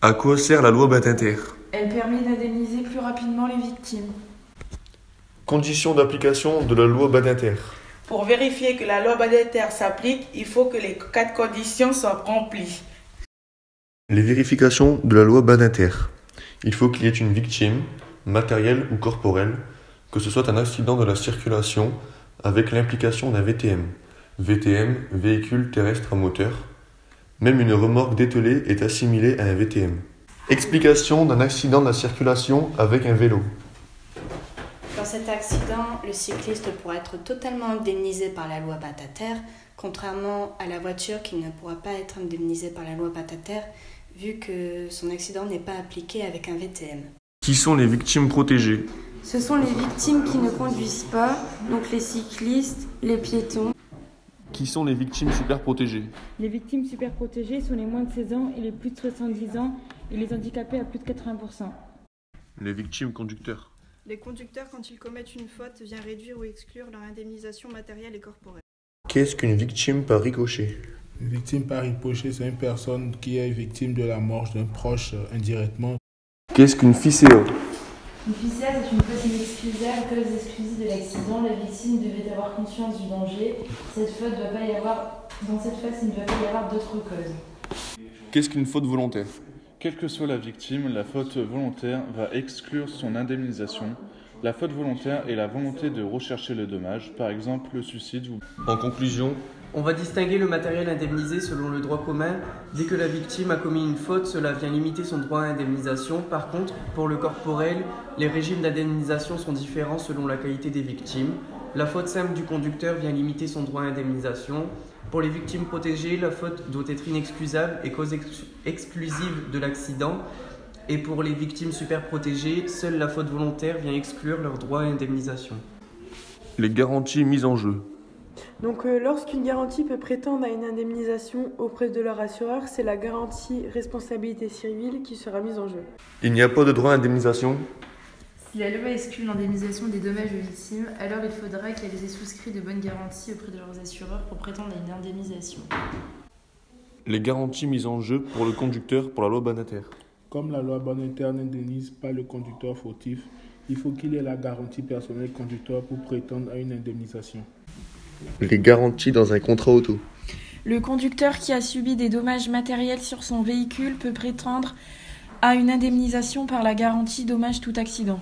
À quoi sert la loi Badinter? Elle permet d'indemniser plus rapidement les victimes. Conditions d'application de la loi Badinter. Pour vérifier que la loi Badinter s'applique, il faut que les 4 conditions soient remplies. Les vérifications de la loi Badinter. Il faut qu'il y ait une victime, matérielle ou corporelle, que ce soit un accident de la circulation avec l'implication d'un VTM. VTM, véhicule terrestre à moteur. Même une remorque dételée est assimilée à un VTM. Explication d'un accident de la circulation avec un vélo. Dans cet accident, le cycliste pourra être totalement indemnisé par la loi Badinter, contrairement à la voiture qui ne pourra pas être indemnisée par la loi Badinter, vu que son accident n'est pas appliqué avec un VTM. Qui sont les victimes protégées? Ce sont les victimes qui ne conduisent pas, donc les cyclistes, les piétons. Qui sont les victimes super protégées? Les victimes super protégées sont les moins de 16 ans et les plus de 70 ans et les handicapés à plus de 80%. Les victimes conducteurs. Les conducteurs, quand ils commettent une faute, viennent réduire ou exclure leur indemnisation matérielle et corporelle. Qu'est-ce qu'une victime par ricochet? Une victime par ricochet, c'est une personne qui est victime de la mort d'un proche indirectement. Qu'est-ce qu'une FICA? Une FICA, c'est une faute inexcusable, cause exclusive de l'accident. La victime devait avoir conscience du danger. Dans cette faute, il ne doit pas y avoir d'autres causes. Qu'est-ce qu'une faute volontaire? Quelle que soit la victime, la faute volontaire va exclure son indemnisation. La faute volontaire est la volonté de rechercher le dommage, par exemple le suicide ou... En conclusion, on va distinguer le matériel indemnisé selon le droit commun. Dès que la victime a commis une faute, cela vient limiter son droit à indemnisation. Par contre, pour le corporel, les régimes d'indemnisation sont différents selon la qualité des victimes. La faute simple du conducteur vient limiter son droit à indemnisation. Pour les victimes protégées, la faute doit être inexcusable et cause exclusive de l'accident. Et pour les victimes super protégées, seule la faute volontaire vient exclure leur droit à indemnisation. Les garanties mises en jeu. Donc lorsqu'une garantie peut prétendre à une indemnisation auprès de leur assureur, c'est la garantie responsabilité civile qui sera mise en jeu. Il n'y a pas de droit à indemnisation? Si la loi exclut l'indemnisation des dommages aux victimes, alors il faudra qu'elles aient souscrit de bonnes garanties auprès de leurs assureurs pour prétendre à une indemnisation. Les garanties mises en jeu pour le conducteur pour la loi Badinter. Comme la loi Badinter n'indemnise pas le conducteur fautif, il faut qu'il ait la garantie personnelle conducteur pour prétendre à une indemnisation. Les garanties dans un contrat auto. Le conducteur qui a subi des dommages matériels sur son véhicule peut prétendre à une indemnisation par la garantie dommage tout accident.